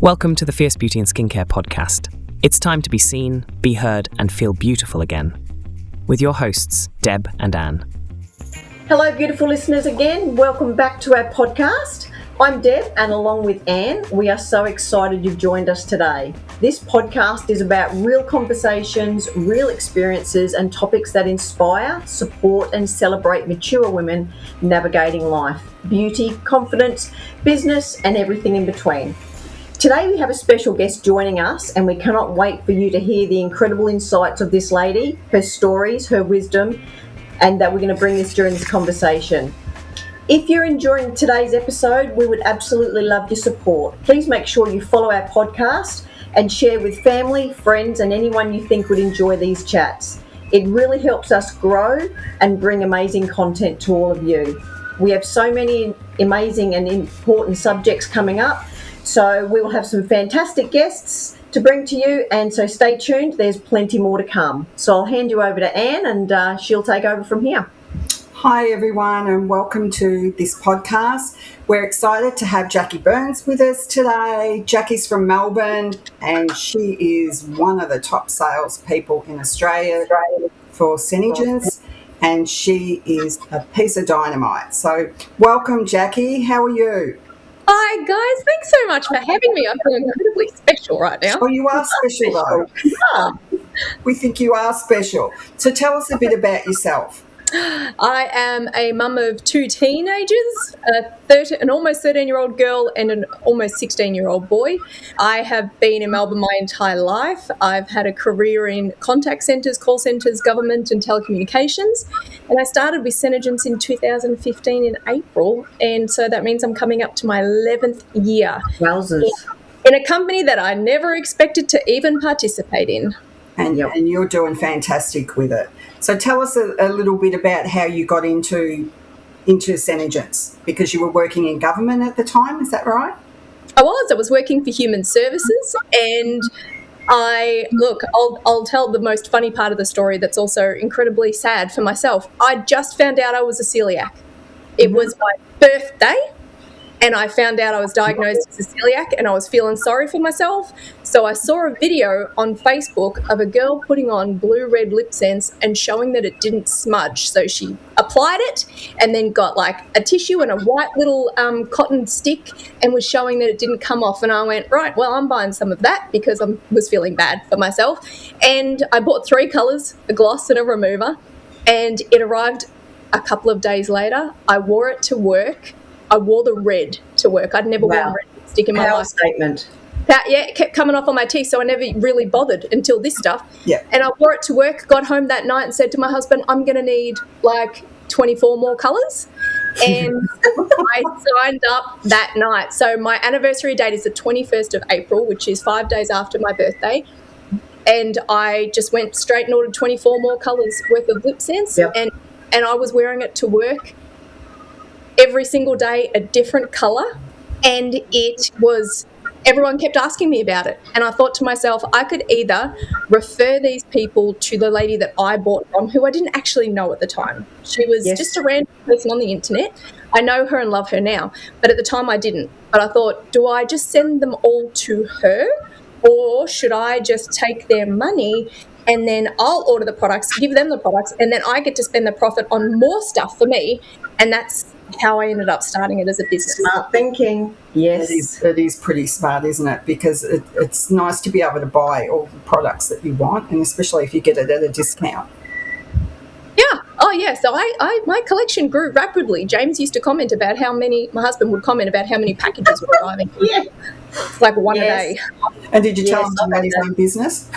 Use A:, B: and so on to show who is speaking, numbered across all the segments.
A: Welcome to the Fierce Beauty and Skincare podcast. It's time to be seen, be heard, and feel beautiful again. With your hosts, Deb and Anne.
B: Hello, beautiful listeners again. Welcome back to our podcast. I'm Deb, and along with Anne, we are so excited you've joined us today. This podcast is about real conversations, real experiences, and topics that inspire, support, and celebrate mature women navigating life, beauty, confidence, business, and everything in between. Today we have a special guest joining us, and we cannot wait for you to hear the incredible insights of this lady, her stories, her wisdom, and that we're going to bring this during this conversation. If you're enjoying today's episode, we would absolutely love your support. Please make sure you follow our podcast and share with family, friends, and anyone you think would enjoy these chats. It really helps us grow and bring amazing content to all of you. We have so many amazing and important subjects coming up, so we will have some fantastic guests to bring to you, and so stay tuned. There's plenty more to come. So I'll hand you over to Anne, and she'll take over from here.
C: Hi everyone, and welcome to this podcast. We're excited to have Jacqui Burns with us today. Jacqui's from Melbourne, and she is one of the top salespeople in Australia for SeneGence, and she is a piece of dynamite. So welcome, Jacqui. How are you?
D: Hi guys, thanks so much for having me. I feel incredibly special right now.
C: Oh, you are special though. Yeah. We think you are special. So tell us a bit about yourself.
D: I am a mum of two teenagers, an almost 13-year-old girl and an almost 16-year-old boy. I have been in Melbourne my entire life. I've had a career in contact centres, call centres, government and telecommunications. And I started with SeneGence in 2015 in April. And so that means I'm coming up to my 11th year.
B: Wowzers.
D: In a company that I never expected to even participate in.
C: And you're doing fantastic with it. So tell us a little bit about how you got into SeneGence, because you were working in government at the time, is that right?
D: I was working for Human Services, and I'll tell the most funny part of the story that's also incredibly sad for myself. I just found out I was a celiac. It was my birthday, and I found out I was diagnosed as a celiac, and I was feeling sorry for myself. So I saw a video on Facebook of a girl putting on blue-red lip sense and showing that it didn't smudge. So she applied it and then got like a tissue and a white little cotton stick and was showing that it didn't come off. And I went, right, well, I'm buying some of that because I was feeling bad for myself. And I bought 3 colours, a gloss and a remover, and it arrived a couple of days later. I wore it to work. I wore the red to work. I'd never worn red lipstick in my life.
B: Statement.
D: It kept coming off on my teeth, so I never really bothered until this stuff.
C: Yeah.
D: And I wore it to work, got home that night and said to my husband, I'm going to need like 24 more colours. And I signed up that night. So my anniversary date is the 21st of April, which is 5 days after my birthday. And I just went straight and ordered 24 more colours worth of lip sense.
B: Yep.
D: And I was wearing it to work every single day, a different colour, and everyone kept asking me about it. And I thought to myself, I could either refer these people to the lady that I bought from, who I didn't actually know at the time. She was just a random person on the internet. I know her and love her now, but at the time I didn't. But I thought, do I just send them all to her, or should I just take their money and then I'll order the products, give them the products, and then I get to spend the profit on more stuff for me? And that's how I ended up starting it as a business.
B: Smart thinking. Yes.
C: It is pretty smart, isn't it? Because it's nice to be able to buy all the products that you want, and especially if you get it at a discount.
D: Yeah. Oh, yeah. So my collection grew rapidly. James used to comment about my husband would comment about how many packages were arriving.
B: Yeah.
D: It's like one a day.
C: And did you tell him to run his own business?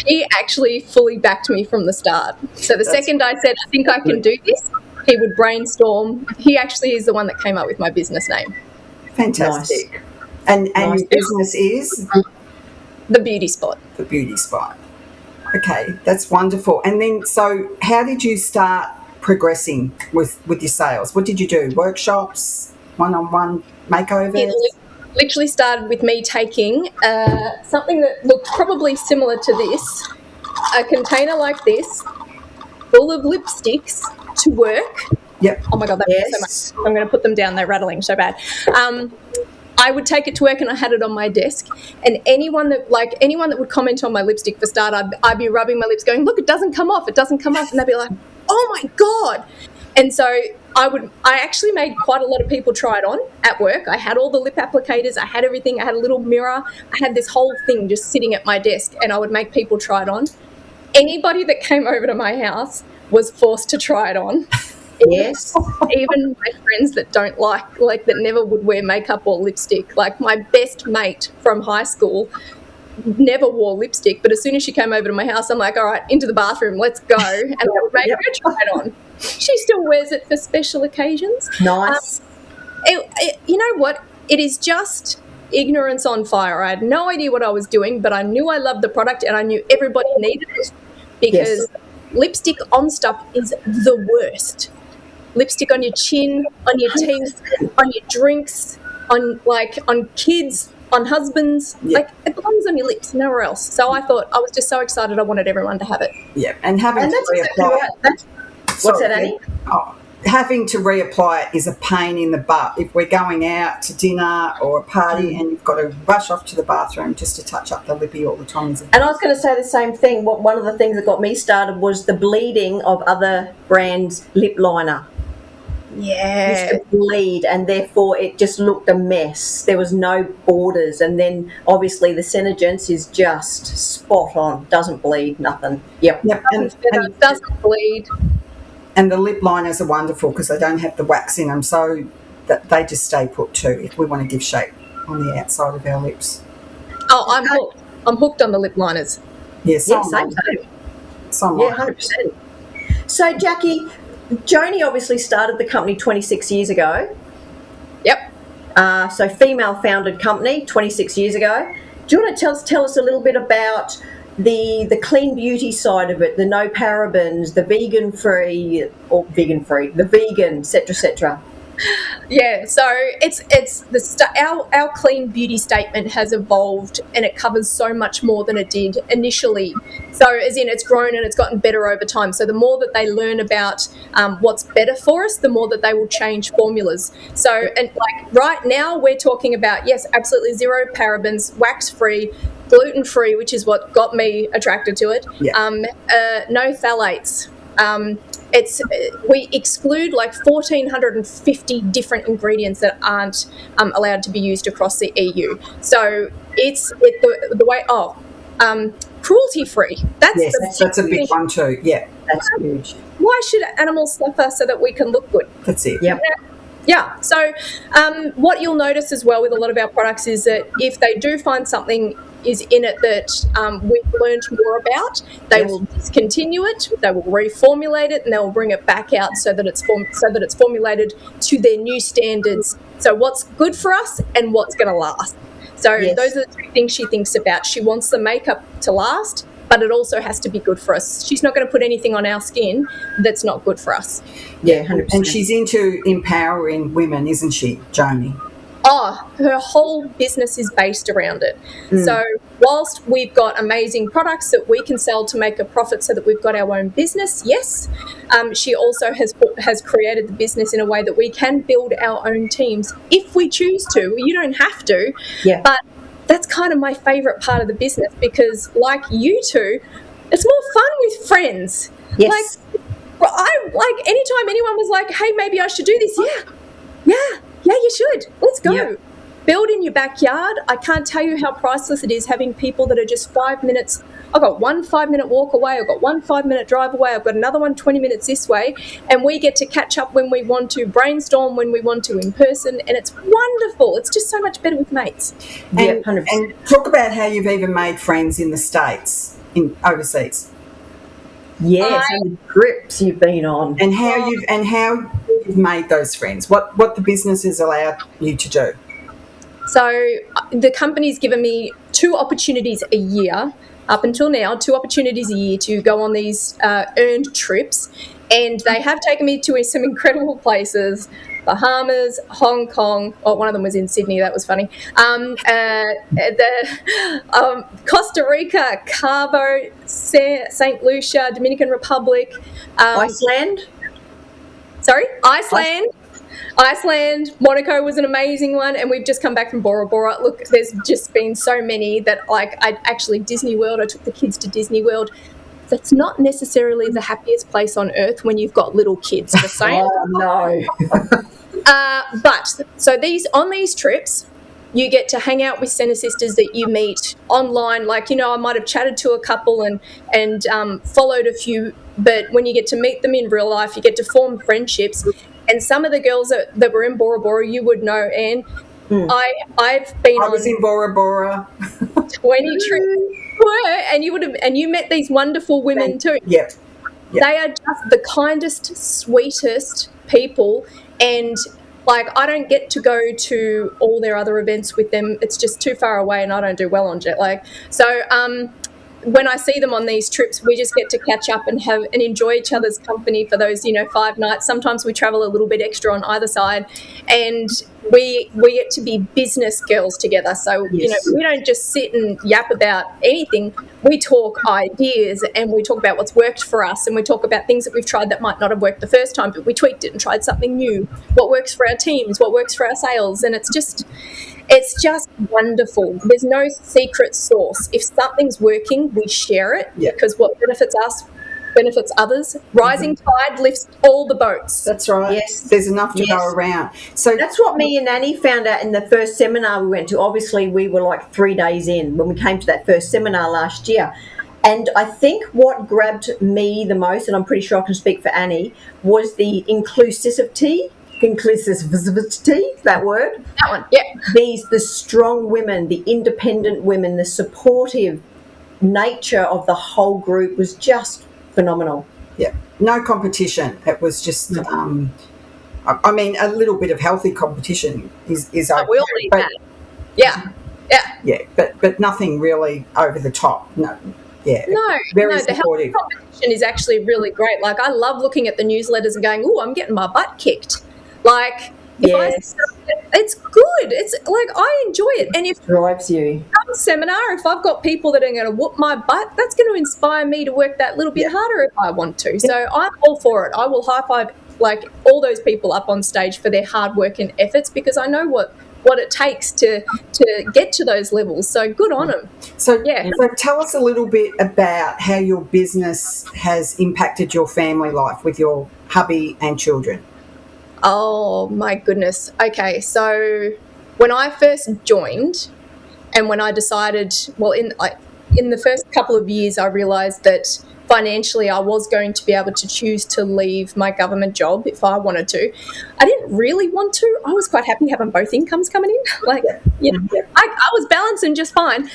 D: He actually fully backed me from the start. So the second I said, I think I can do this, he would brainstorm. He actually is the one that came up with my business name.
C: Fantastic. Nice. And your business is?
D: The Beauty Spot.
C: The Beauty Spot. Okay, that's wonderful. And then, so how did you start progressing with your sales? What did you do? Workshops, one-on-one makeovers?
D: It literally started with me taking something that looked probably similar to this, a container like this, full of lipsticks to work.
C: Yep.
D: Oh my God, that hurts so much. I'm going to put them down. They're rattling so bad. I would take it to work and I had it on my desk. And anyone that would comment on my lipstick, for start, I'd be rubbing my lips going, look, it doesn't come off. And they'd be like, oh my God. And so I actually made quite a lot of people try it on at work. I had all the lip applicators. I had everything. I had a little mirror. I had this whole thing just sitting at my desk, and I would make people try it on. Anybody that came over to my house was forced to try it on.
B: Yes.
D: Even my friends that don't like that never would wear makeup or lipstick. Like my best mate from high school never wore lipstick, but as soon as she came over to my house, I'm like, all right, into the bathroom, let's go. And I would make her try it on. She still wears it for special occasions.
B: Nice.
D: You know what? It is just ignorance on fire. I had no idea what I was doing, but I knew I loved the product and I knew everybody needed it, because lipstick on stuff is the worst. Lipstick on your chin, on your teeth, on your drinks, on kids, on husbands. Like, it belongs on your lips, nowhere else. So I thought, I was just so excited, I wanted everyone to have it.
C: Yeah, and having to reapply.
B: What's that, Annie?
C: Having to reapply it is a pain in the butt. If we're going out to dinner or a party and you've got to rush off to the bathroom just to touch up the lippy all the time.
B: And I was going to say the same thing. One of the things that got me started was the bleeding of other brands' lip liner.
D: Yeah.
B: Used to bleed, and therefore it just looked a mess. There was no borders, and then obviously the SeneGence is just spot on. Doesn't bleed, nothing. Yep.
C: And
D: doesn't bleed.
C: And the lip liners are wonderful because they don't have the wax in them, so that they just stay put too if we want to give shape on the outside of our lips.
D: Oh, I'm hooked. I'm hooked on the lip liners.
C: Yes,
B: yeah, same. Yeah, 100%. So, Jacqui, Joni obviously started the company 26 years ago.
D: Yep.
B: So female-founded company 26 years ago. Do you want to tell us a little bit about the clean beauty side of it, the no parabens, the vegan-free, the vegan, etc.
D: Yeah, so it's our clean beauty statement has evolved, and it covers so much more than it did initially. So as in, it's grown and it's gotten better over time. So the more that they learn about what's better for us, the more that they will change formulas. So, and like right now we're talking about, yes, absolutely zero parabens, wax-free, gluten-free, which is what got me attracted to it.
C: Yeah.
D: No phthalates. We exclude like 1,450 different ingredients that aren't allowed to be used across the EU. So it's the way. Cruelty-free.
C: That's a big one too. Yeah, that's huge.
D: Why should animals suffer so that we can look good?
C: That's it.
B: Yep.
D: Yeah. So what you'll notice as well with a lot of our products is that if they do find something is in it that we've learned more about, they will discontinue it, they will reformulate it, and they will bring it back out so that it's formulated to their new standards. So what's good for us and what's going to last. So those are the three things she thinks about. She wants the makeup to last, but it also has to be good for us. She's not going to put anything on our skin that's not good for us.
B: Yeah, 100%.
C: And she's into empowering women, isn't she, Joni?
D: Oh, her whole business is based around it. So whilst we've got amazing products that we can sell to make a profit so that we've got our own business, yes, she also has created the business in a way that we can build our own teams if we choose to. You don't have to, but that's kind of my favourite part of the business because, like you two, it's more fun with friends.
B: Yes.
D: Like anytime anyone was like, hey, maybe I should do this, yeah, you should. Let's go. Yep. Build in your backyard. I can't tell you how priceless it is having people that are just 5 minutes. I've got 1 5-minute walk away. I've got 1 5-minute drive away. I've got another one 20 minutes this way. And we get to catch up when we want to, brainstorm when we want to in person. And it's wonderful. It's just so much better with mates.
C: And talk about how you've even made friends in the States, overseas.
B: Yes, and the trips you've been on.
C: And how you've made those friends. What the business has allowed you to do.
D: So the company's given me 2 opportunities a year, up until now, 2 opportunities a year to go on these earned trips. And they have taken me to some incredible places, Bahamas, Hong Kong. Oh, one of them was in Sydney. That was funny. Costa Rica, Cabo, St. Lucia, Dominican Republic.
B: Iceland?
D: Sorry? Iceland. Iceland, Monaco was an amazing one, and we've just come back from Bora Bora. Look, there's just been so many that, like, Disney World, I took the kids to Disney World. That's not necessarily the happiest place on earth when you've got little kids, just saying.
B: Oh, no.
D: But so on these trips, you get to hang out with Sena sisters that you meet online. Like, you know, I might have chatted to a couple and followed a few, but when you get to meet them in real life, you get to form friendships. And some of the girls that were in Bora Bora, you would know, Anne. I was
C: in Bora Bora.
D: 20 trips. And you met these wonderful women too.
C: Yep.
D: They are just the kindest, sweetest people, and like, I don't get to go to all their other events with them. It's just too far away, and I don't do well on jet lag. So when I see them on these trips, we just get to catch up and enjoy each other's company for those, 5 nights. Sometimes we travel a little bit extra on either side, and we get to be business girls together. So,
B: Yes.
D: We don't just sit and yap about anything. We talk ideas, and we talk about what's worked for us, and we talk about things that we've tried that might not have worked the first time, but we tweaked it and tried something new. What works for our teams, what works for our sales, and it's just wonderful. There's no secret sauce. If something's working, we share it, because what benefits us benefits others. Rising tide lifts all the boats.
C: That's right.
B: Yes.
C: There's enough to go around. So
B: that's what me and Annie found out in the first seminar we went to. Obviously, we were like 3 days in when we came to that first seminar last year. And I think what grabbed me the most, and I'm pretty sure I can speak for Annie, was the inclusivity, that word.
D: That one, yeah.
B: The strong women, the independent women, the supportive nature of the whole group was just phenomenal.
C: Yeah, no competition. It was just, I mean, a little bit of healthy competition is okay.
D: We'll need that. Yeah.
C: Yeah, but nothing really over the top. No. Yeah. Very supportive.
D: The healthy competition is actually really great. Like, I love looking at the newsletters and going, "Oh, I'm getting my butt kicked." Like, it's good. It's like, I enjoy it. And if
B: drives you
D: some seminar, if I've got people that are going to whoop my butt, that's going to inspire me to work that little bit harder if I want to. So I'm all for it. I will high five like all those people up on stage for their hard work and efforts, because I know what it takes to get to those levels. So good on them.
C: So tell us a little bit about how your business has impacted your family life with your hubby and children.
D: Oh, my goodness. Okay, so when I first joined and when I decided, well, in the first couple of years, I realised that financially I was going to be able to choose to leave my government job if I wanted to. I didn't really want to. I was quite happy having both incomes coming in. I was balancing just fine.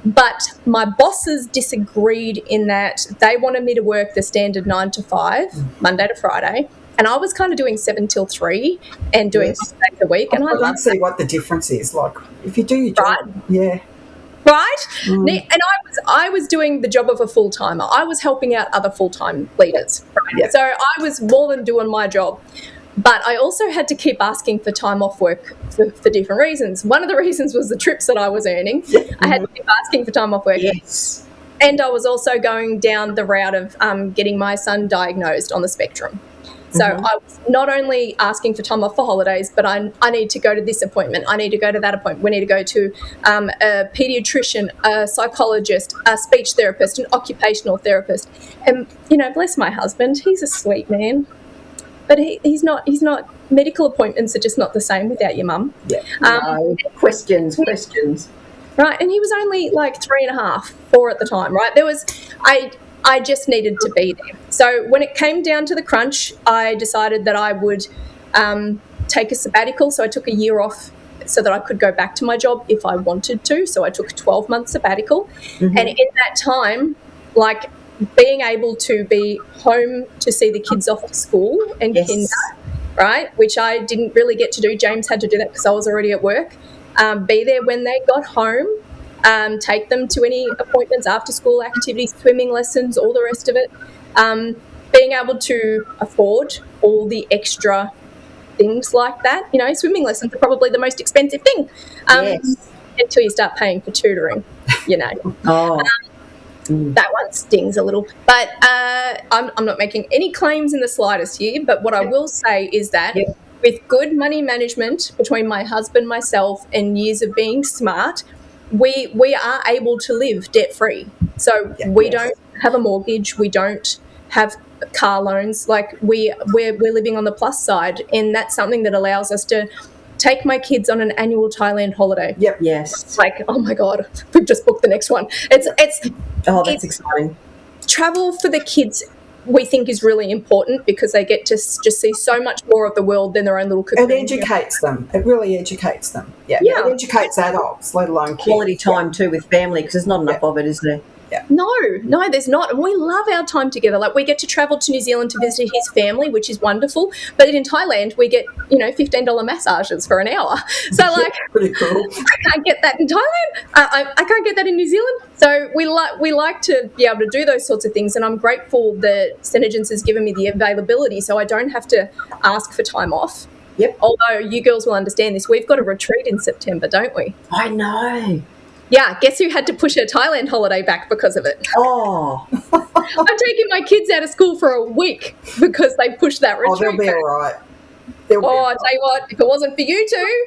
D: But my bosses disagreed in that they wanted me to work the standard 9 to 5, Monday to Friday. And I was kind of doing 7 till 3 and doing 6 days a week. And I
C: don't see what the difference is. Like, if you do your job,
D: right? And I was doing the job of a full-timer. I was helping out other full-time leaders. Right? Yeah. So I was more than doing my job. But I also had to keep asking for time off work for different reasons. One of the reasons was the trips that I was earning. I had to keep asking for time off work.
B: Yes.
D: And I was also going down the route of getting my son diagnosed on the spectrum. So I was not only asking for time off for holidays, but I need to go to this appointment. I need to go to that appointment. We need to go to a pediatrician, a psychologist, a speech therapist, an occupational therapist. And, bless my husband, he's a sweet man. But he's not. Medical appointments are just not the same without your mum.
B: Yeah. Questions.
D: Right, and he was only like 3.5, 4 at the time. Right, I just needed to be there. So when it came down to the crunch, I decided that I would take a sabbatical. So I took a year off so that I could go back to my job if I wanted to. So I took a 12-month sabbatical, and in that time, like, being able to be home to see the kids off to school and kinder, right, which I didn't really get to do. James had to do that because I was already at work. Be there when they got home, take them to any appointments, after school activities, swimming lessons, all the rest of it. Being able to afford all the extra things like that. Swimming lessons are probably the most expensive thing until you start paying for tutoring, That one stings a little. But I'm not making any claims in the slightest here, but what I will say is that with good money management between my husband, myself, and years of being smart, we are able to live debt-free. So we don't have a mortgage. We don't have car loans. Like we're living on the plus side, and that's something that allows us to take my kids on an annual Thailand holiday.
B: Yep. Yes.
D: Like, oh my God, we've just booked the next one.
B: That's exciting.
D: Travel for the kids, we think, is really important because they get to just see so much more of the world than their own little cocoon.
C: It educates them. It really educates them. Yeah. It educates adults, let alone kids.
B: Quality time too with family, because there's not enough of it, is there?
D: No, there's not. And we love our time together. Like, we get to travel to New Zealand to visit his family, which is wonderful. But in Thailand, we get, $15 massages for an hour. So, like,
C: pretty cool.
D: I can't get that in Thailand. I can't get that in New Zealand. So we like to be able to do those sorts of things. And I'm grateful that SeneGence has given me the availability so I don't have to ask for time off.
B: Yep.
D: Although you girls will understand this, we've got a retreat in September, don't we?
B: I know.
D: Yeah, guess who had to push her Thailand holiday back because of it?
B: Oh.
D: I'm taking my kids out of school for a week because they pushed that retreat.
C: Oh, they'll be
D: back.
C: all right.
D: I'll tell you what, if it wasn't for you two,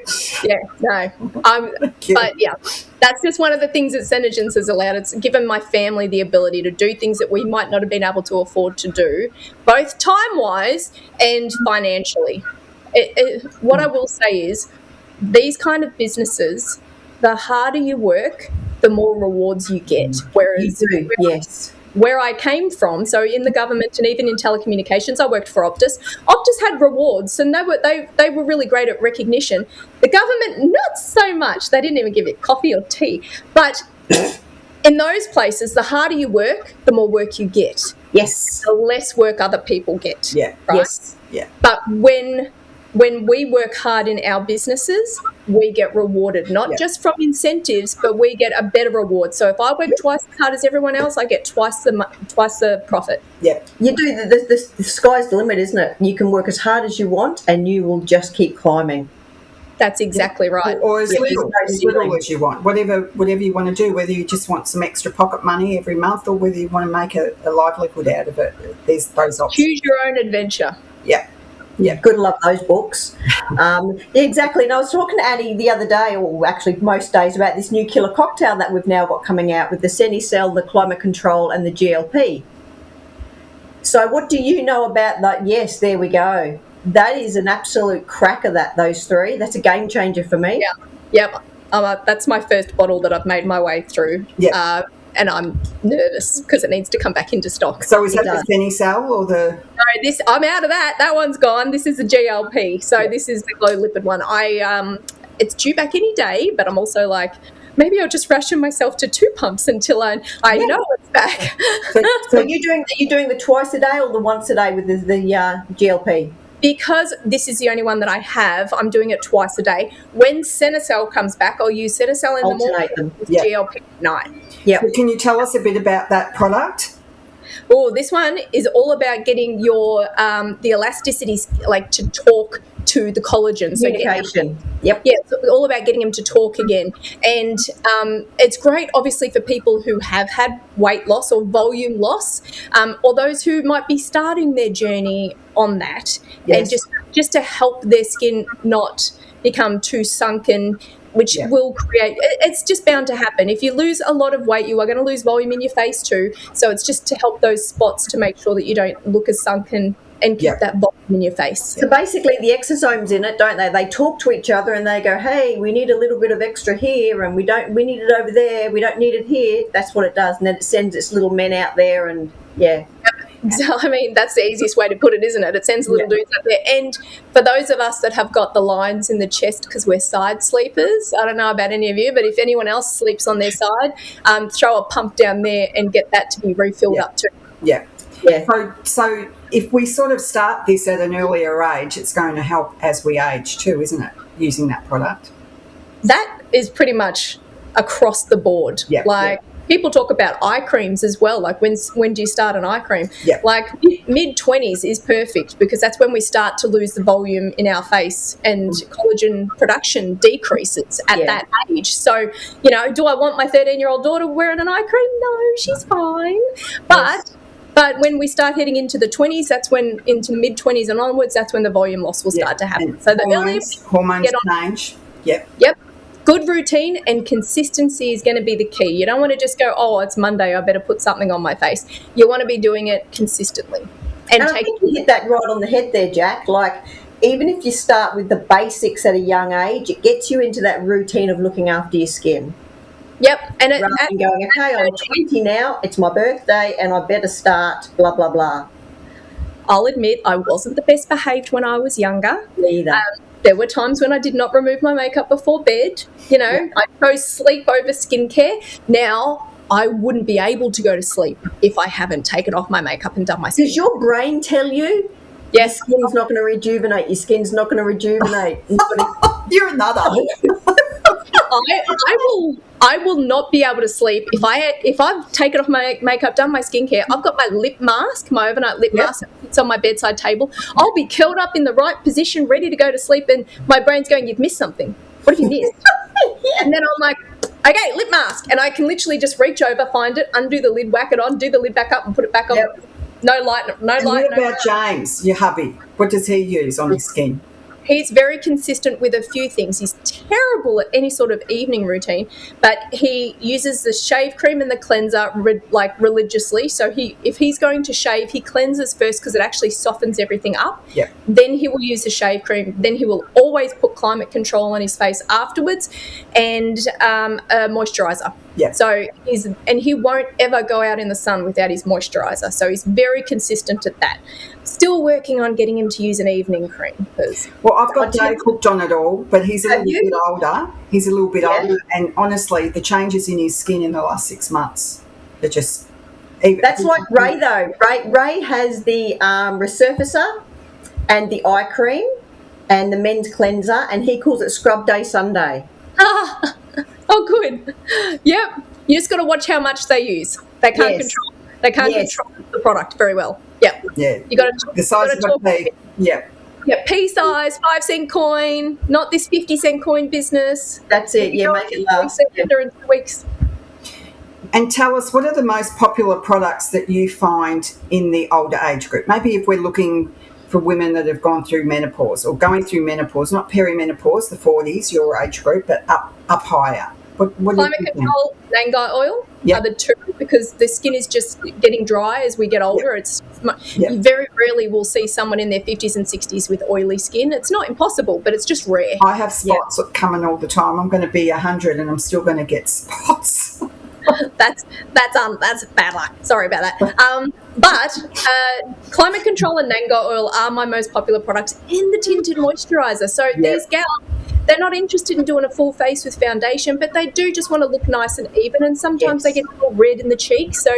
D: but yeah, that's just one of the things that SeneGence has allowed. It's given my family the ability to do things that we might not have been able to afford to do, both time-wise and financially. What I will say is, these kind of businesses, the harder you work, the more rewards you get. Whereas
B: you do, yes.
D: Where I came from, so in the government and even in telecommunications, I worked for Optus. Optus had rewards, and they were really great at recognition. The government, not so much. They didn't even give you coffee or tea. But in those places, the harder you work, the more work you get.
B: Yes.
D: The less work other people get.
C: Yeah.
D: Right?
C: Yes. Yeah.
D: But when we work hard in our businesses, we get rewarded, not just from incentives, but we get a better reward. So if I work twice as hard as everyone else, I get twice the profit.
C: Yeah.
B: You do, the sky's the limit, isn't it? You can work as hard as you want and you will just keep climbing.
D: That's exactly right.
C: Or as little as you want, whatever you want to do, whether you just want some extra pocket money every month or whether you want to make a livelihood out of it. There's those options.
D: Choose your own adventure.
C: Yeah.
B: Yeah, good luck those books. Exactly. And I was talking to Annie the other day, or actually most days, about this new killer cocktail that we've now got coming out with the SeneCill, the climate control, and the GLP. So what do you know about that? Yes, there we go. That is an absolute cracker, those three. That's a game changer for me.
D: Yeah. Yep. That's my first bottle that I've made my way through.
C: Yeah.
D: And I'm nervous because it needs to come back into stock.
C: So is that the SeneCill or the...
D: No, I'm out of that. That one's gone. This is the GLP. So this is the low lipid one. It's due back any day, but I'm also like, maybe I'll just ration myself to 2 pumps until I know it's back.
B: So are you doing the twice a day or the once a day with the GLP?
D: Because this is the only one that I have, I'm doing it twice a day. When SeneCill comes back, I'll use SeneCill in the morning with GLP at night.
B: Yeah.
C: So can you tell us a bit about that product?
D: Oh, this one is all about getting your the elasticity, like, to talk to the collagen. So
B: communication. Yep.
D: Yeah, it's all about getting them to talk again. And it's great, obviously, for people who have had weight loss or volume loss, or those who might be starting their journey on that.
C: Yes.
D: And just to help their skin not become too sunken, which will create, it's just bound to happen. If you lose a lot of weight, you are going to lose volume in your face too. So it's just to help those spots to make sure that you don't look as sunken and keep that volume in your face.
B: So basically the exosomes in it, don't they? They talk to each other and they go, hey, we need a little bit of extra here and we need it over there. We don't need it here. That's what it does. And then it sends its little men out there and
D: So, I mean, that's the easiest way to put it, isn't it? It sends little dudes up there. And for those of us that have got the lines in the chest because we're side sleepers, I don't know about any of you, but if anyone else sleeps on their side, throw a pump down there and get that to be refilled up too.
C: Yeah. So if we sort of start this at an earlier age, it's going to help as we age too, isn't it, using that product?
D: That is pretty much across the board. People talk about eye creams as well. Like, when do you start an eye cream?
C: Yeah.
D: Like, mid-20s is perfect because that's when we start to lose the volume in our face and collagen production decreases at that age. So, do I want my 13-year-old daughter wearing an eye cream? No, she's fine. But But when we start heading into the 20s, that's when, into the mid-20s and onwards, that's when the volume loss will start to happen.
C: And
D: so the earlier
C: hormones change. Yep.
D: Good routine and consistency is going to be the key. You don't want to just go, oh, it's Monday, I better put something on my face. You want to be doing it consistently. And
B: I think you hit that right on the head there, Jack. Like, even if you start with the basics at a young age, it gets you into that routine of looking after your skin.
D: Yep. And
B: rather than going, okay, I'm 20 now, it's my birthday, and I better start blah, blah, blah.
D: I'll admit I wasn't the best behaved when I was younger.
B: Neither.
D: There were times when I did not remove my makeup before bed. You know, I chose sleep over skincare. Now, I wouldn't be able to go to sleep if I haven't taken off my makeup and done my skin.
B: Does your brain tell you?
D: Yes.
B: Your skin's not going to rejuvenate. Your skin's not going to rejuvenate.
C: You're another.
D: I will not be able to sleep if I've taken off my makeup, done my skincare. I've got my lip mask, my overnight lip mask. It's on my bedside table. I'll be curled up in the right position, ready to go to sleep, and my brain's going, "You've missed something. What have you missed?" And then I'm like, "Okay, lip mask," and I can literally just reach over, find it, undo the lid, whack it on, do the lid back up, and put it back on.
B: Yep.
D: No light.
C: What about James, your hubby? What does he use on his skin?
D: He's very consistent with a few things. He's terrible at any sort of evening routine, but he uses the shave cream and the cleanser religiously. So if he's going to shave, he cleanses first because it actually softens everything up.
C: Yep.
D: Then he will use the shave cream. Then he will always put climate control on his face afterwards, and a moisturiser.
C: Yeah.
D: So he won't ever go out in the sun without his moisturiser. So he's very consistent at that. Still working on getting him to use an evening cream.
C: Well, I've got Dave hooked on it all, but he's a little bit older. He's a little bit older, and honestly, the changes in his skin in the last 6 months are just...
B: That's like Ray, though. Ray has the resurfacer and the eye cream and the men's cleanser, and he calls it Scrub Day Sunday.
D: Oh, good. Yep. You just got to watch how much they use. They can't control. They can't control the product very well. Yep.
C: Yeah.
D: You got to.
C: The size of a pea. Yeah.
D: Yeah. Pea size, 5-cent coin, not this 50-cent coin business.
B: That's it. Yeah. Make it last.
D: In 2 weeks.
C: And tell us, what are the most popular products that you find in the older age group? Maybe if we're looking for women that have gone through menopause or going through menopause, not perimenopause, the 40s, your age group, but up higher. What
D: Climate control, Nangai oil are the two, because the skin is just getting dry as we get older. You very rarely will see someone in their 50s and 60s with oily skin. It's not impossible, but it's just rare.
C: I have spots coming all the time. I'm going to be 100 and I'm still going to get spots.
D: That's bad luck. Sorry about that. But Climate Control and Nangai oil are my most popular products in the tinted moisturiser. So these gals, they're not interested in doing a full face with foundation, but they do just want to look nice and even, and sometimes they get a little red in the cheeks. So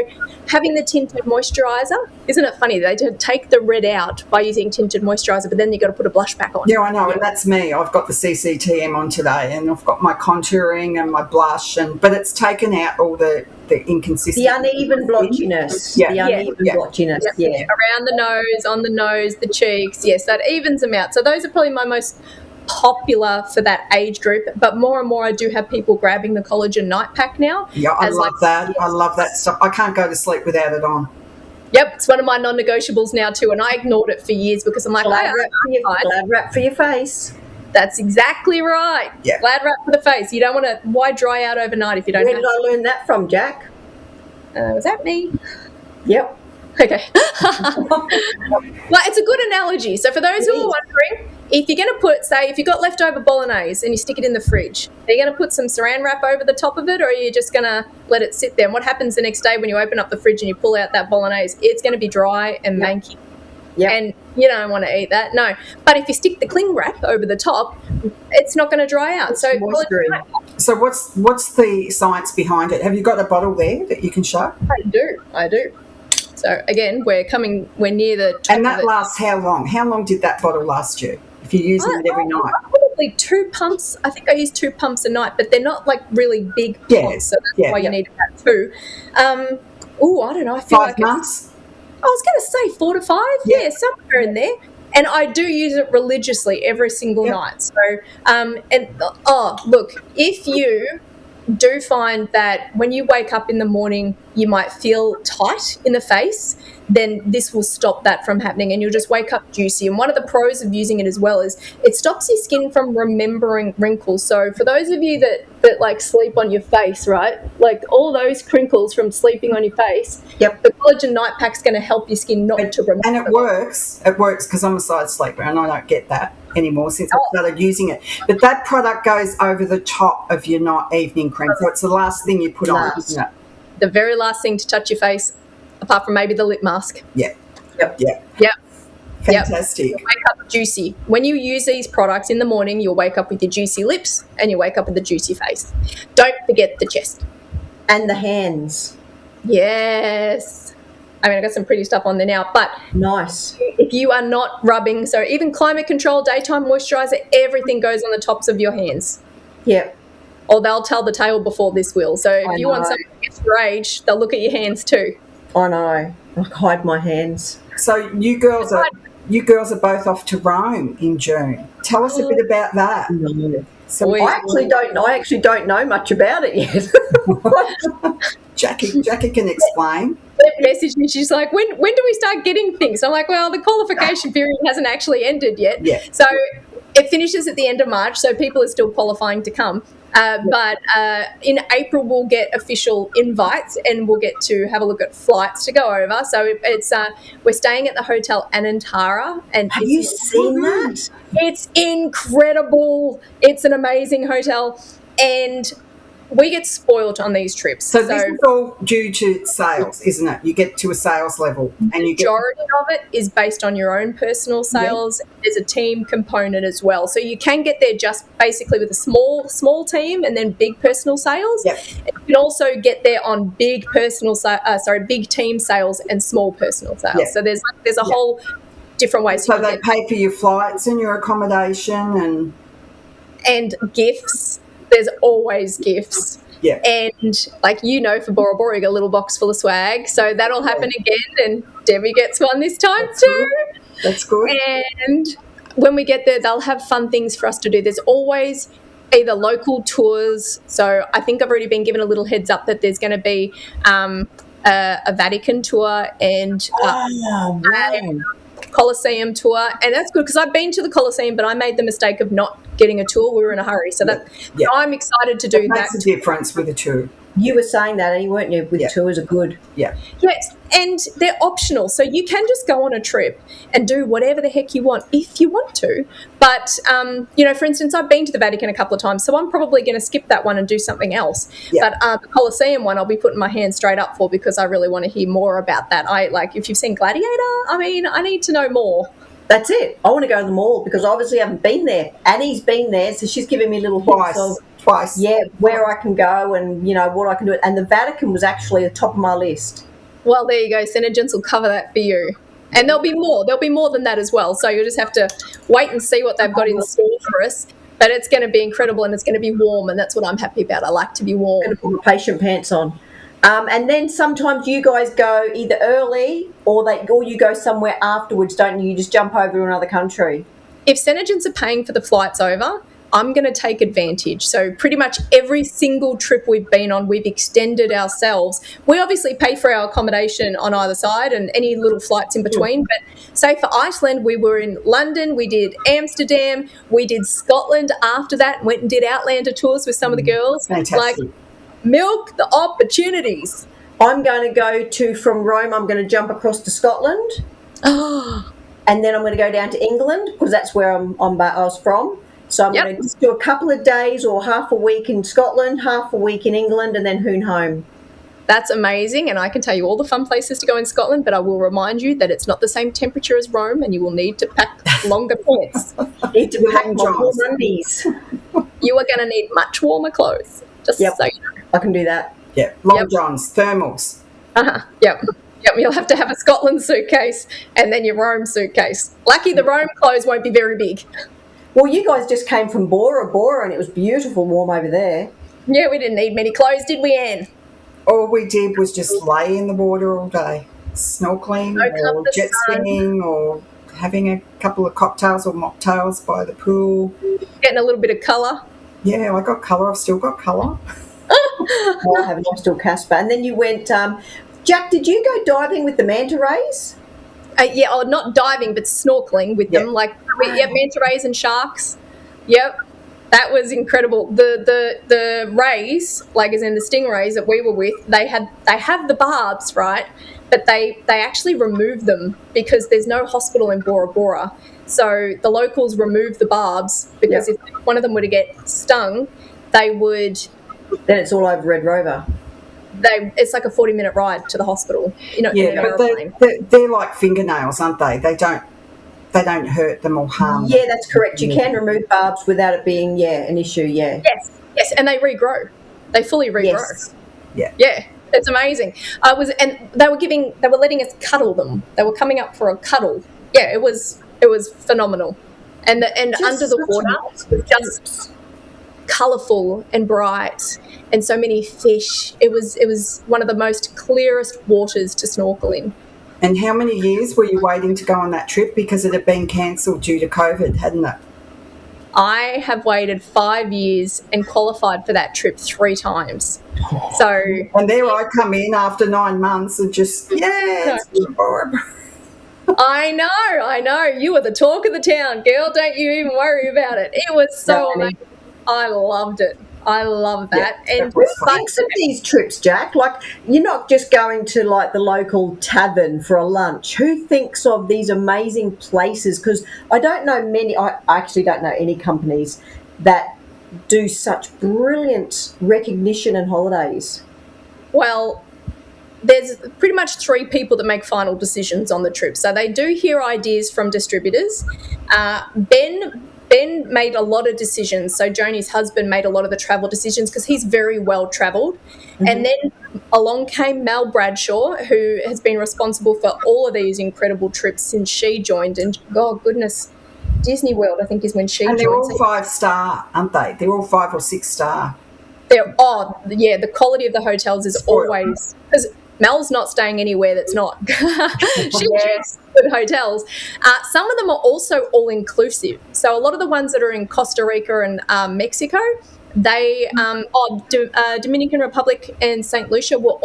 D: having the tinted moisturiser, isn't it funny? They take the red out by using tinted moisturiser, but then you've got to put a blush back on.
C: Yeah, I know, and that's me. I've got the CCTM on today, and I've got my contouring and my blush, but it's taken out all the inconsistency.
B: The uneven blotchiness. The uneven blotchiness. Yeah.
D: Around the nose, on the nose, the cheeks. Yes, that evens them out. So those are probably my most popular for that age group, but more and more I do have people grabbing the Collagen Night Pack now.
C: Yeah, I love that. I love that stuff. I can't go to sleep without it on.
D: Yep, it's one of my non-negotiables now too, and I ignored it for years because I'm like,
B: glad wrap for your face.
D: That's exactly right.
C: Yeah.
D: Glad wrap for the face. You don't want to, why dry out overnight if you don't
B: Where did I learn that from, Jack?
D: Was that me?
B: Yep.
D: Okay. Well, it's a good analogy. So for those who are wondering, if you're going to put, say, if you've got leftover bolognese and you stick it in the fridge, are you going to put some saran wrap over the top of it, or are you just going to let it sit there? And what happens the next day when you open up the fridge and you pull out that bolognese? It's going to be dry and manky.
B: Yep.
D: And you don't want to eat that, no. But if you stick the cling wrap over the top, it's not going to dry out. So
C: what's the science behind it? Have you got a bottle there that you can show?
D: I do. So again, we're near the top.
C: And that lasts how long? How long did that bottle last you? If you're using it every night?
D: Probably 2 pumps. I think I use 2 pumps a night, but they're not like really big pumps, so that's why you need about 2. I don't know. I feel
C: 5 months?
D: I was going to say 4 to 5. Yeah, somewhere in there. And I do use it religiously every single night. So, look, if you do find that when you wake up in the morning, you might feel tight in the face, then this will stop that from happening and you'll just wake up juicy. And one of the pros of using it as well is it stops your skin from remembering wrinkles. So for those of you that like sleep on your face, right, like all those crinkles from sleeping on your face,
B: Yep.
D: the Collagen Night Pack's going to help your skin not to remember.
C: And it works because I'm a side sleeper and I don't get that anymore since I started using it. But that product goes over the top of your evening cream, so it's the last thing you put on, isn't it?
D: The very last thing to touch your face, apart from maybe the lip mask.
C: Yeah.
B: Yep.
C: Fantastic.
D: You wake up juicy. When you use these products in the morning, you'll wake up with your juicy lips and you wake up with a juicy face. Don't forget the chest.
B: And the hands.
D: Yes. I mean, I got some pretty stuff on there now, but
B: Nice.
D: if you are not rubbing, so even climate control, daytime moisturiser, everything goes on the tops of your hands.
B: Yep.
D: Or they'll tell the tale before this will. So if
B: I
D: you want
B: know.
D: something to get your age, they'll look at your hands too.
B: I know. I hide my hands.
C: So you girls are both off to Rome in June. Tell us a bit about that. So
B: I actually don't know much about it yet.
C: Jacqui can explain.
D: Messaged me, she's like, when do we start getting things? I'm like, well, the qualification period hasn't actually ended yet.
C: Yeah.
D: So it finishes at the end of March, so people are still qualifying to come. But in April, we'll get official invites and we'll get to have a look at flights to go over. So it's we're staying at the Hotel Anantara. And
B: Have you seen that?
D: It's incredible. It's an amazing hotel. And we get spoiled on these trips.
C: So this is all due to sales, isn't it? You get to a sales level and you get...
D: Majority of it is based on your own personal sales. Yeah. There's a team component as well. So you can get there just basically with a small team and then big personal sales.
C: Yep.
D: And you can also get there on big big team sales and small personal sales.
C: Yep.
D: So there's a whole different ways.
C: So they pay for your flights and your accommodation
D: and gifts. There's always gifts.
C: Yeah.
D: And for Bora Bora, you got a little box full of swag. So that'll happen again. And Debbie gets one this time too.
C: That's good.
D: And when we get there, they'll have fun things for us to do. There's always either local tours. So I think I've already been given a little heads up that there's going to be a Vatican tour and a Colosseum tour, and that's good because I've been to the Colosseum, but I made the mistake of not getting a tour. We were in a hurry, so I'm excited to do that.
C: Makes a difference with a tour.
B: You were saying that, weren't you? With tours are good.
C: Yeah.
D: Yes, and they're optional, so you can just go on a trip and do whatever the heck you want if you want to. But for instance, I've been to the Vatican a couple of times, so I'm probably going to skip that one and do something else.
C: Yeah.
D: But the Colosseum one, I'll be putting my hand straight up for because I really want to hear more about that. If you've seen Gladiator, I need to know more.
B: That's it. I want to go to the mall because obviously I haven't been there. Annie's been there, so she's giving me little hints of
C: Twice.
B: Yeah, where I can go and, what I can do. And the Vatican was actually at the top of my list.
D: Well, there you go. SeneGence will cover that for you. And there'll be more. There'll be more than that as well. So you'll just have to wait and see what they've got in store for us. But it's going to be incredible and it's going to be warm, and that's what I'm happy about. I like to be warm.
B: I'm going to put my patient pants on. And then sometimes you guys go either early or you go somewhere afterwards, don't you? You just jump over to another country.
D: If SeneGence are paying for the flights over, I'm going to take advantage. So pretty much every single trip we've been on, we've extended ourselves. We obviously pay for our accommodation on either side and any little flights in between. But say for Iceland, we were in London, we did Amsterdam, we did Scotland after that, went and did Outlander tours with some of the girls.
C: Fantastic.
D: Milk the opportunities.
B: I'm going to go from Rome, I'm going to jump across to Scotland. And then I'm going to go down to England because that's where I was from. So I'm going to just do a couple of days or half a week in Scotland, half a week in England, and then hoon home.
D: That's amazing, and I can tell you all the fun places to go in Scotland, but I will remind you that it's not the same temperature as Rome, and you will need to pack longer pants.
B: Need to pack my warm undies.
D: You are going to need much warmer clothes, just so you know.
B: I can do that.
C: Yeah, long johns, thermals.
D: Yep, you'll have to have a Scotland suitcase and then your Rome suitcase. Lucky the Rome clothes won't be very big.
B: Well, you guys just came from Bora Bora and it was beautiful warm over there.
D: Yeah, we didn't need many clothes, did we, Anne?
C: All we did was just lay in the water all day, snorkeling or jet skiing or having a couple of cocktails or mocktails by the pool.
D: Getting a little bit of colour.
C: Yeah, I got colour. I've still got colour.
B: I have an oyster Casper. And then you went, Jack, did you go diving with the manta rays?
D: Not diving, but snorkeling with them. Like, manta rays and sharks. Yep. That was incredible. The rays, like as in the stingrays that we were with, they have the barbs, right? But they actually remove them because there's no hospital in Bora Bora. So the locals remove the barbs because if one of them were to get stung, they would...
B: Then it's all over Red Rover.
D: It's like a 40-minute ride to the hospital. In an aeroplane.
C: They're like fingernails, aren't they? They don't hurt them or harm them.
B: Yeah, that's correct. You can remove barbs without it being an issue. Yeah.
D: Yes, and they regrow. They fully regrow.
C: Yes.
D: Yeah, it's amazing. And they were letting us cuddle them. They were coming up for a cuddle. Yeah, it was phenomenal. And under the water, just colourful and bright, and so many fish. It was one of the most clearest waters to snorkel in.
C: And how many years were you waiting to go on that trip? Because it had been cancelled due to COVID, hadn't it?
D: I have waited 5 years and qualified for that trip 3 times. So,
C: and there I come in after 9 months and just, it's horrible.
D: I know. You were the talk of the town, girl. Don't you even worry about it. It was so amazing. I loved it. I love that. And
B: who thinks of these trips, Jack? Like, you're not just going to like the local tavern for a lunch. Who thinks of these amazing places? Because I don't know many. I actually don't know any companies that do such brilliant recognition and holidays.
D: Well, there's pretty much 3 people that make final decisions on the trip. So they do hear ideas from distributors. Ben made a lot of decisions. So Joni's husband made a lot of the travel decisions because he's very well travelled. Mm-hmm. And then along came Mel Bradshaw, who has been responsible for all of these incredible trips since she joined. And, God goodness, Disney World, I think, is when she joined.
C: And they're all 5-star, aren't they? They're all 5 or 6 star.
D: The quality of the hotels is always... Because Mel's not staying anywhere that's not. She chooses good hotels. Some of them are also all-inclusive. So a lot of the ones that are in Costa Rica and Mexico, Dominican Republic and St. Lucia were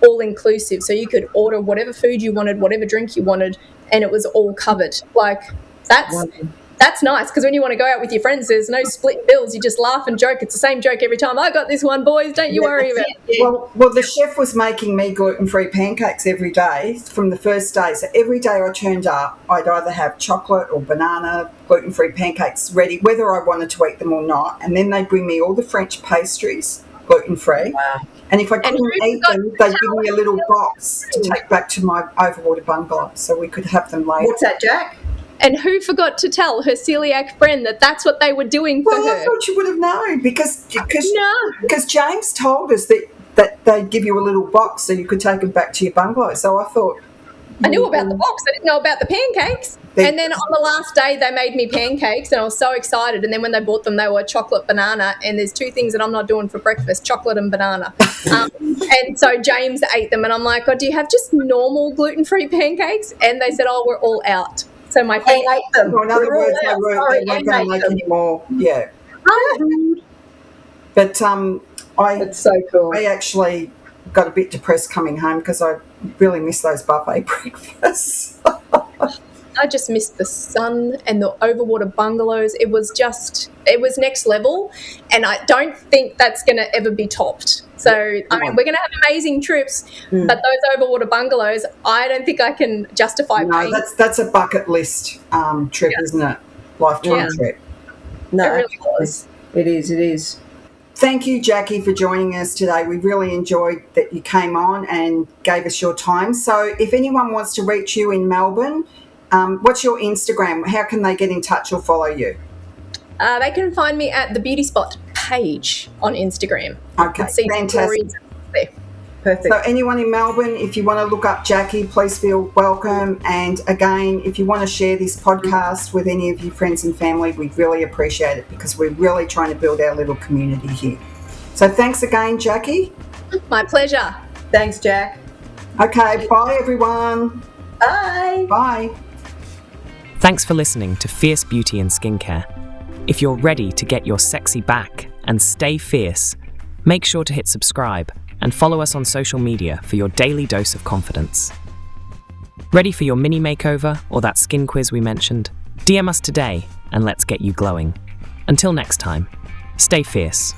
D: all-inclusive. So you could order whatever food you wanted, whatever drink you wanted, and it was all covered. Like, that's nice, because when you want to go out with your friends, there's no split bills. You just laugh and joke. It's the same joke every time. I got this one, boys. Don't you worry about it.
C: Well, the chef was making me gluten-free pancakes every day from the first day. So every day I turned up, I'd either have chocolate or banana gluten-free pancakes ready, whether I wanted to eat them or not. And then they'd bring me all the French pastries, gluten-free.
B: Wow.
C: And if I couldn't eat them, they'd give me a little box to take back to my overwater bungalow so we could have them later.
B: What's that, Jack?
D: And who forgot to tell her celiac friend that that's what they were doing for her?
C: Well, I thought you would have known because James told us that they'd give you a little box so you could take them back to your bungalow. So I thought...
D: I knew about the box. I didn't know about the pancakes. And then on the last day, they made me pancakes, and I was so excited. And then when they bought them, they were chocolate banana. And there's 2 things that I'm not doing for breakfast, chocolate and banana. And so James ate them, and I'm like, do you have just normal gluten-free pancakes? And they said, we're all out. So my friend
B: ate them.
C: Well, in other words, they weren't going to make any more. Yeah. But
B: that's so cool.
C: I actually got a bit depressed coming home because I really miss those buffet breakfasts.
D: I just missed the sun and the overwater bungalows. It was next level, and I don't think that's going to ever be topped. So, I mean, we're going to have amazing trips, but those overwater bungalows, I don't think I can justify paying.
C: No, that's a bucket list trip, isn't it? Lifetime trip.
B: No,
D: it really was.
B: It is.
C: Thank you, Jacqui, for joining us today. We really enjoyed that you came on and gave us your time. So if anyone wants to reach you in Melbourne, what's your Instagram? How can they get in touch or follow you?
D: They can find me at the Beauty Spot page on Instagram.
C: Okay, fantastic.
B: Perfect.
C: So anyone in Melbourne, if you want to look up Jacqui, please feel welcome. And again, if you want to share this podcast with any of your friends and family, we'd really appreciate it because we're really trying to build our little community here. So thanks again, Jacqui.
D: My pleasure.
B: Thanks, Jack.
C: Okay, bye everyone.
B: Bye.
C: Bye.
A: Thanks for listening to Fierce Beauty and Skincare. If you're ready to get your sexy back and stay fierce, Make sure to hit subscribe and follow us on social media for your daily dose of confidence. Ready for your mini makeover or that skin quiz we mentioned? DM us today and let's get you glowing. Until next time, stay fierce.